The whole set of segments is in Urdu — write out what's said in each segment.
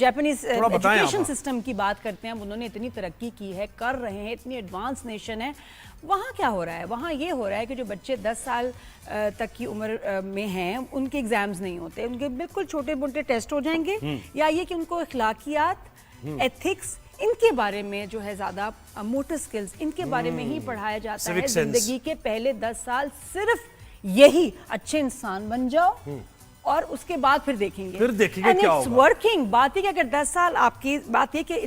جاپانیز ایجوکیشن سسٹم کی بات کرتے ہیں. انہوں نے اتنی ترقی کی ہے, کر رہے ہیں, اتنی ایڈوانس نیشن ہے. وہاں کیا ہو رہا ہے؟ وہاں یہ ہو رہا ہے کہ جو بچے 10 سال تک کی عمر میں ہیں ان کے ایگزامز نہیں ہوتے, ان کے بالکل چھوٹے موٹے ٹیسٹ ہو جائیں گے, یا یہ کہ ان کو اخلاقیات, ایتھکس, ان کے بارے میں جو ہے زیادہ موٹر سکلز ان کے بارے میں ہی پڑھایا جاتا ہے. زندگی کے پہلے 10 سال صرف یہی اچھے انسان بن جاؤ اور اس کے بعد پھر دیکھیں گے کیا ہوگا. ورکنگ بات یہ کہ اگر 10 سال آپ کی بات یہ کہ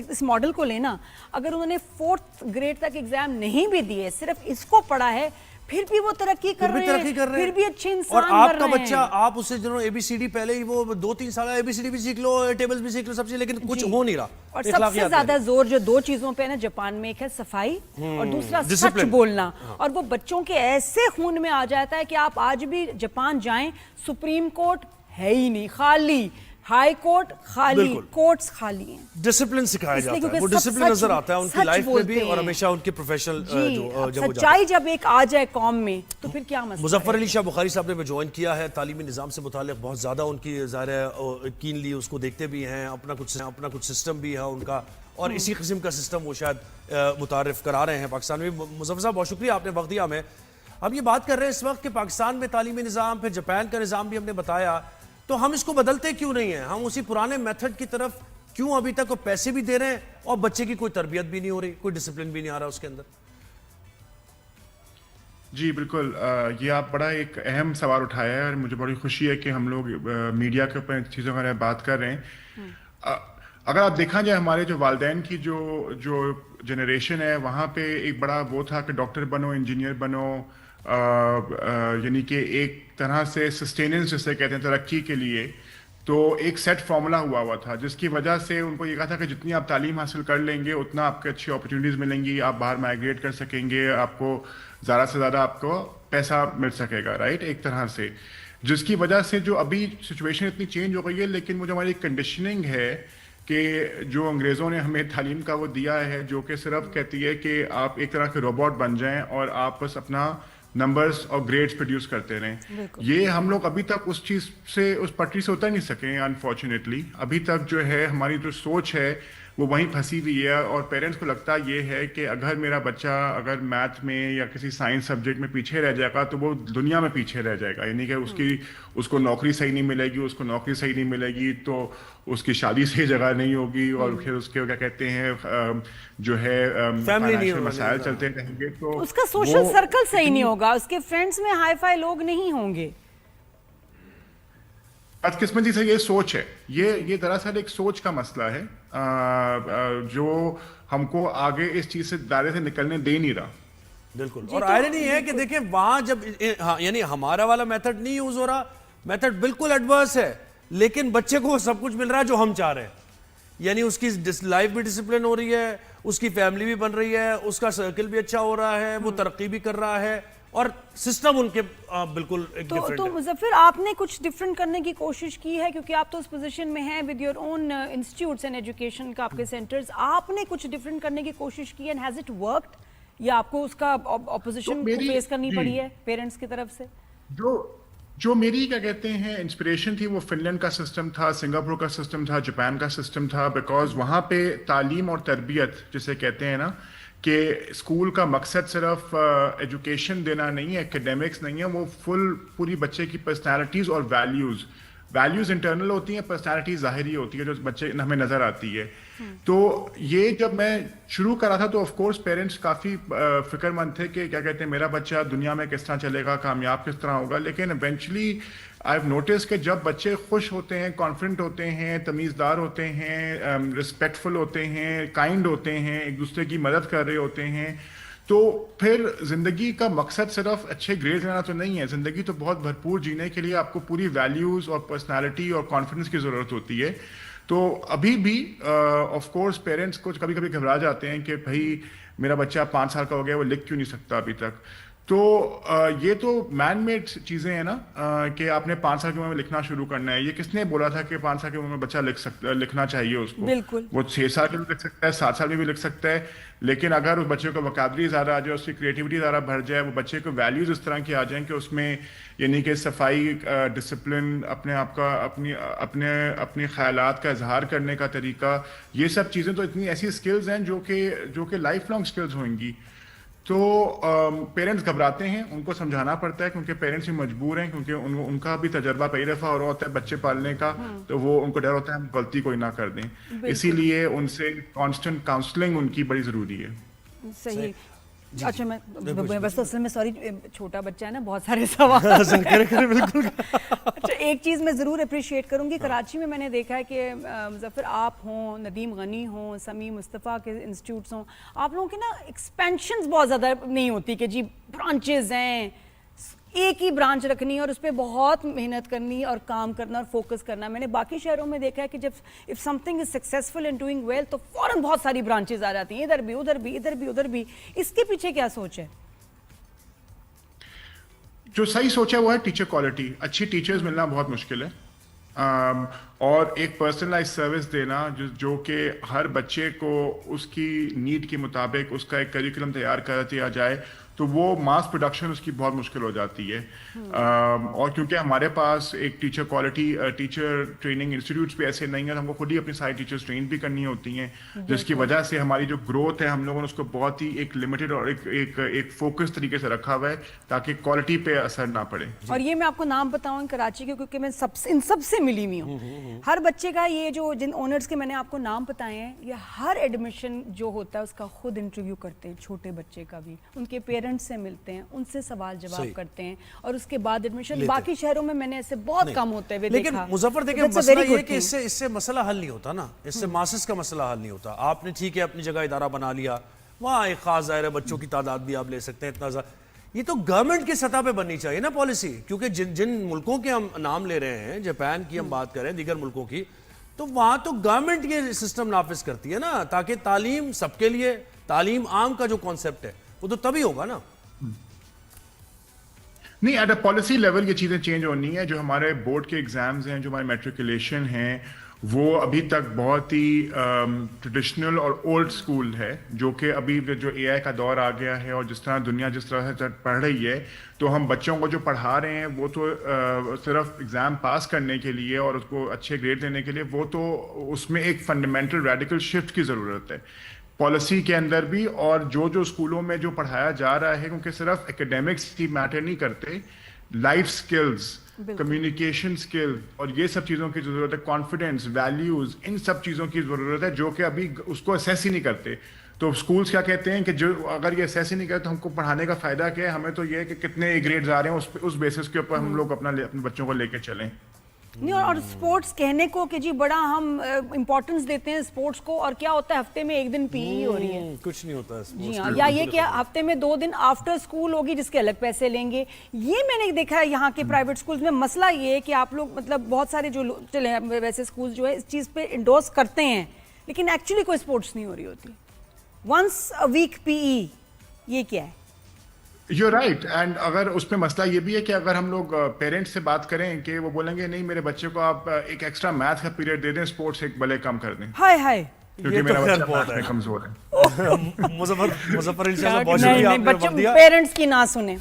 اس ماڈل کو لینا, اگر انہوں نے 4th گریڈ تک ایگزام نہیں بھی دیے, صرف اس کو پڑھا ہے, پھر بھی وہ ترقی کر رہے ہیں, پھر بھی اچھے انسان بن رہے ہیں. اور آپ کا بچہ, آپ اسے جنہوں اے بی سی ڈی پہلے ہی وہ 2-3 سال اے بی سی ڈی بھی سیکھ لو, ٹیبلز بھی سیکھ لو, سب چیز, لیکن کچھ ہو نہیں رہا. اور سب سے زیادہ زور جو 2 چیزوں پہ ہے نا جاپان میں, ایک ہے صفائی اور دوسرا سچ بولنا. اور وہ بچوں کے ایسے خون میں آ جاتا ہے کہ آپ آج بھی جاپان جائیں, سپریم کورٹ ہے ہی نہیں, خالی ہائی کورٹ خالی, کورٹس خالی ہیں. ڈسپلن سکھایا جاتا ہے, وہ ڈسپلن نظر آتا ہے ان کی لائف میں بھی, اور ہمیشہ ان کے پروفیشنل جب ہو سچائی جب ایک آ جائے قوم میں تو پھر کیا مسئلہ. مظفر علی شاہ بخاری صاحب نے جوائن کیا ہے, تعلیمی نظام سے متعلق بہت زیادہ ان کی ظاہر ہے کینلی اس کو دیکھتے بھی ہیں, اپنا کچھ سسٹم بھی ہے ان کا, اور اسی قسم کا سسٹم وہ شاید متعارف کرا رہے ہیں پاکستان میں. مظفر صاحب بہت شکریہ, آپ نے وقت دیا ہمیں. ہم یہ بات کر رہے ہیں اس وقت کہ پاکستان میں تعلیمی نظام, پھر جاپان کا نظام بھی ہم نے بتایا, تو ہم اس کو بدلتے کیوں نہیں ہیں؟ ہم اسی پرانے میتھڈ کی طرف کیوں ابھی تک پیسے بھی دے رہے ہیں اور بچے کی کوئی تربیت بھی نہیں ہو رہی, کوئی ڈسپلن بھی نہیں آ رہا اس کے اندر؟ جی بالکل, یہ آپ بڑا ایک اہم سوال اٹھایا ہے, اور مجھے بڑی خوشی ہے کہ ہم لوگ میڈیا کے اوپر چیزوں کے بارے میں بات کر رہے ہیں. اگر آپ دیکھا جائے ہمارے جو والدین کی جو جنریشن ہے, وہاں پہ ایک بڑا وہ تھا کہ ڈاکٹر بنو, انجینئر بنو, یعنی کہ ایک طرح سے سسٹیننس جسے کہتے ہیں ترقی کے لیے, تو ایک سیٹ فارمولا ہوا تھا, جس کی وجہ سے ان کو یہ کہا تھا کہ جتنی آپ تعلیم حاصل کر لیں گے اتنا آپ کو اچھی اپرچونیٹیز ملیں گی, آپ باہر مائیگریٹ کر سکیں گے, آپ کو زیادہ سے زیادہ آپ کو پیسہ مل سکے گا, رائٹ, ایک طرح سے. جس کی وجہ سے جو ابھی سچویشن اتنی چینج ہو گئی ہے, لیکن مجھے ہماری کنڈیشننگ ہے کہ جو انگریزوں نے ہمیں تعلیم کا وہ دیا ہے, جو کہ صرف کہتی ہے کہ آپ ایک طرح کے روبوٹ بن جائیں اور آپ بس اپنا نمبرز اور گریڈز پروڈیوس کرتے رہیں. یہ ہم لوگ ابھی تک اس چیز سے, اس پٹری سے اتر نہیں سکے ہیں انفارچونیٹلی. ابھی تک جو ہے ہماری جو سوچ ہے وہ وہیں پھنسی ہوئی ہے, اور پیرنٹس کو لگتا یہ ہے کہ اگر میرا بچہ اگر میتھ میں یا کسی سائنس سبجیکٹ میں پیچھے رہ جائے گا تو وہ دنیا میں پیچھے رہ جائے گا, یعنی کہ اس کو نوکری صحیح نہیں ملے گی, اس کو نوکری صحیح نہیں ملے گی تو اس کی شادی صحیح جگہ نہیں ہوگی, اور پھر اس کے کیا کہتے ہیں جو ہے فائنینشیل مسائل چلتے رہیں گے, تو اس کا سوشل سرکل صحیح نہیں ہوگا, اس کے فرینڈز میں ہائی فائی لوگ نہیں ہوں گے. بدقسمتی سے یہ سوچ ہے, یہ دراصل ایک سوچ کا مسئلہ ہے جو ہم کو آگے اس چیز سے دائرے سے نکلنے دے نہیں رہا. بالکل, اور آئرنی ہے کہ دیکھیں وہاں جب یعنی ہمارا والا میتھڈ نہیں یوز ہو رہا, میتھڈ بالکل ایڈورس ہے, لیکن بچے کو سب کچھ مل رہا ہے جو ہم چاہ رہے ہیں. یعنی اس کی لائف بھی ڈسپلن ہو رہی ہے, اس کی فیملی بھی بن رہی ہے, اس کا سرکل بھی اچھا ہو رہا ہے, وہ ترقی بھی کر رہا ہے, اور سسٹم ان کے بالکل ایک ڈیفرنٹ ہے. تو مظفر, آپ نے کچھ ڈیفرنٹ کرنے کی کوشش کی ہے, کیونکہ آپ تو اس پوزیشن میں ہیں with your own institutes and education کا آپ کے سینٹرز, آپ نے کچھ ڈیفرنٹ کرنے کی کوشش کی ہے, اینڈ ہیز اٹ ورکڈ, یا آپ کو اس کا اپوزیشن فیس کرنی پڑی ہے پیرنٹس کی طرف سے؟ جو میری کیا کہتے ہیں انسپریشن تھی وہ فن لینڈ کا سسٹم تھا, سنگاپور کا سسٹم تھا, جاپان کا سسٹم تھا, بیکاز وہاں پہ تعلیم اور تربیت جسے کہتے ہیں نا کہ اسکول کا مقصد صرف ایجوکیشن دینا نہیں ہے, ایکیڈیمکس نہیں ہے, وہ پوری بچے کی پرسنالٹیز اور ویلیوز انٹرنل ہوتی ہیں, پرسنالٹی ظاہری ہوتی ہے جو بچے ہمیں نظر آتی ہے. تو یہ جب میں شروع کرا تھا تو آف کورس پیرنٹس کافی فکر مند تھے کہ کیا کہتے ہیں میرا بچہ دنیا میں کس طرح چلے گا, کامیاب کس طرح ہوگا. لیکن ایونچولی آئی ہیو نوٹس کہ جب بچے خوش ہوتے ہیں, کانفیڈنٹ ہوتے ہیں, تمیزدار ہوتے ہیں, رسپیکٹفل ہوتے ہیں, کائنڈ ہوتے ہیں, ایک دوسرے کی مدد کر رہے ہوتے ہیں, تو پھر زندگی کا مقصد صرف اچھے گریڈ لینا تو نہیں ہے. زندگی تو بہت بھرپور جینے کے لیے آپ کو پوری ویلیوز اور پرسنالٹی اور کانفیڈنس کی ضرورت ہوتی ہے. تو ابھی بھی آف کورس پیرنٹس کو کبھی کبھی گھبرا جاتے ہیں کہ بھائی میرا بچہ 5 سال کا ہو گیا, وہ لکھ کیوں نہیں سکتا ابھی تک. تو یہ تو مین میڈ چیزیں ہیں نا کہ آپ نے 5 سال کی عمر میں لکھنا شروع کرنا ہے. یہ کس نے بولا تھا کہ 5 سال کی عمر میں بچہ لکھنا چاہیے اس کو؟ بالکل. وہ 6 سال میں بھی لکھ سکتا ہے, 7 سال میں بھی لکھ سکتا ہے. لیکن اگر اس بچے کو وکابلری زیادہ آ جائے, اس کی کریٹیوٹی زیادہ بڑھ جائے, وہ بچے کو ویلیوز اس طرح کی آ جائیں کہ اس میں یعنی کہ صفائی, ڈسپلن, اپنے آپ کا اپنے خیالات کا اظہار کرنے کا طریقہ, یہ سب چیزیں تو اتنی ایسی اسکلز ہیں جو کہ لائف لانگ اسکلز ہوئیں گی. تو پیرنٹس گھبراتے ہیں, ان کو سمجھانا پڑتا ہے کیونکہ پیرنٹس بھی مجبور ہیں, کیونکہ ان کا بھی تجربہ کئی دفعہ ہو رہا ہوتا ہے بچے پالنے کا, تو وہ ان کو ڈر ہوتا ہے ہم غلطی کوئی نہ کر دیں. اسی لیے ان سے کانسٹنٹ کاؤنسلنگ ان کی بڑی ضروری ہے. صحیح. اچھا میں بس اصل میں سوری چھوٹا بچہ ہے نا, بہت سارے سوال. بالکل. اچھا ایک چیز میں ضرور اپریشیٹ کروں گی, کراچی میں نے دیکھا ہے کہ مظفر آپ ہوں, ندیم غنی ہوں, سمیع مصطفیٰ کے انسٹیٹیوٹس ہوں, آپ لوگوں کی نا ایکسپینشنز بہت زیادہ نہیں ہوتی کہ جی برانچز ہیں, ایک ہی برانچ رکھنی ہے اور اس پہ بہت محنت کرنی اور کام کرنا اور فوکس کرنا. میں نے باقی شہروں میں دیکھا ہے کہ جب if something is successful and doing well تو فوراً بہت ساری برانچز آ جاتی ہیں, ادھر بھی ادھر بھی ادھر بھی ادھر بھی. اس کے پیچھے کیا سوچ ہے؟ جو صحیح سوچ ہے وہ ہے ٹیچر کوالٹی. اچھی ٹیچرز ملنا بہت مشکل ہے, اور ایک پرسنلائز سروس دینا جو کہ ہر بچے کو اس کی نیڈ کے مطابق اس کا ایک کریکولم تیار کر دیا جائے, تو وہ ماس پروڈکشن اس کی بہت مشکل ہو جاتی ہے. اور کیونکہ ہمارے پاس ایک teacher quality teacher training institutes بھی ایسے نہیں ہیں, ہم کو خود ہی اپنی ساری ٹیچرز ٹرین بھی کرنی ہوتی ہیں, جس کی وجہ سے ہماری جو گروتھ ہے ہم لوگوں نے اس کو بہت ہی ایک لمیٹڈ اور ایک فوکس طریقے سے رکھا ہوا ہے تاکہ کوالٹی پہ اثر نہ پڑے. اور یہ میں آپ کو نام بتاؤں کراچی کے, کیونکہ میں ان سب سے ملی ہوئی ہوں. ہر بچے کا یہ جو جن اونرز کے میں نے آپ کو نام بتائے ہیں, یہ ہر ایڈمیشن جو ہوتا ہے اس کا خود انٹرویو کرتے ہیں, چھوٹے بچے کا بھی, ان کے پیرنٹس سے ملتے ہیں, ان سے سوال جواب کرتے ہیں, اور اس کے بعد ایڈمیشن. باقی شہروں میں نے ایسے بہت کم ہوتے ہوئے دیکھا. لیکن مظفر دیکھیں مسئلہ یہ ہے کہ اس سے مسئلہ حل نہیں ہوتا نا, اس سے ماسس کا مسئلہ حل نہیں ہوتا. آپ نے ٹھیک ہے اپنی جگہ ادارہ بنا لیا, وہاں ایک خاص دائرہ بچوں کی تعداد بھی آپ لے سکتے ہیں اتنا زیادہ. یہ تو گورنمنٹ کی سطح پہ بننی چاہیے نا پالیسی, کیونکہ جن ملکوں کے ہم نام لے رہے ہیں, جاپان کی ہم بات کریں, دیگر ملکوں کی, تو وہاں تو گورنمنٹ یہ سسٹم نافذ کرتی ہے نا, تاکہ تعلیم سب کے لیے, تعلیم عام کا جو کانسیپٹ ہے وہ تو تبھی ہوگا نا. نہیں, ایٹ اے پالیسی لیول یہ چیزیں چینج ہونی ہے. جو ہمارے بورڈ کے ایگزامز ہیں, جو ہمارے میٹریکولیشن ہیں, وہ ابھی تک بہت ہی ٹریڈیشنل اور اولڈ اسکول ہے, جو کہ ابھی جو اے آئی کا دور آ گیا ہے اور جس طرح دنیا جس طرح سے پڑھ رہی ہے, تو ہم بچوں کو جو پڑھا رہے ہیں وہ تو صرف ایگزام پاس کرنے کے لیے اور اس کو اچھے گریڈ دینے کے لیے, وہ تو اس میں ایک فنڈامنٹل ریڈیکل شفٹ کی ضرورت ہے پالیسی کے اندر بھی. اور جو اسکولوں میں جو پڑھایا جا رہا ہے, کیونکہ صرف اکیڈیمکس ہی میٹر نہیں کرتے, لائف سکلز, کمیونیکیشن اسکل اور یہ سب چیزوں کی ضرورت ہے, کانفیڈینس, ویلیوز, ان سب چیزوں کی ضرورت ہے جو کہ ابھی اس کو اسیس ہی نہیں کرتے. تو اسکولس کیا کہتے ہیں کہ جو اگر یہ اسیس ہی نہیں کرتے تو ہم کو پڑھانے کا فائدہ کیا ہے, ہمیں تو یہ ہے کہ کتنے گریڈز آ رہے ہیں اس بیسس کے اوپر ہم لوگ اپنے بچوں کو لے کے چلیں. نہیں, اور اسپورٹس کہنے کو کہ جی بڑا ہم امپورٹنس دیتے ہیں اسپورٹس کو, اور کیا ہوتا ہے ہفتے میں ایک دن پی ای ہو رہی ہے, کچھ نہیں ہوتا جی ہاں, یا یہ کہ ہفتے میں 2 دن آفٹر اسکول ہوگی جس کے الگ پیسے لیں گے. یہ میں نے دیکھا ہے یہاں کے پرائیویٹ اسکولز میں. مسئلہ یہ ہے کہ آپ لوگ مطلب بہت سارے جو چلے ویسے اسکولز جو ہے اس چیز پہ انڈورس کرتے ہیں, لیکن ایکچولی کوئی اسپورٹس نہیں ہو رہی ہوتی. ونس اے ویک پی ای, یہ کیا ہے؟ You right. اینڈ اگر اس پہ مسئلہ یہ بھی ہے کہ اگر ہم لوگ پیرنٹس سے بات کریں کہ وہ بولیں گے نہیں میرے بچے کو آپ ایک ایکسٹرا میتھ کا پیریڈ دے دیں, اسپورٹس ایک بھلے کم کر دیں, ہائے ہائے, کیونکہ میرا بچہ میتھ میں کمزور ہے. مظفر انشاءاللہ بہت شکریہ آپ نے وقت دیا. پیرنٹس کی نہ سنیں.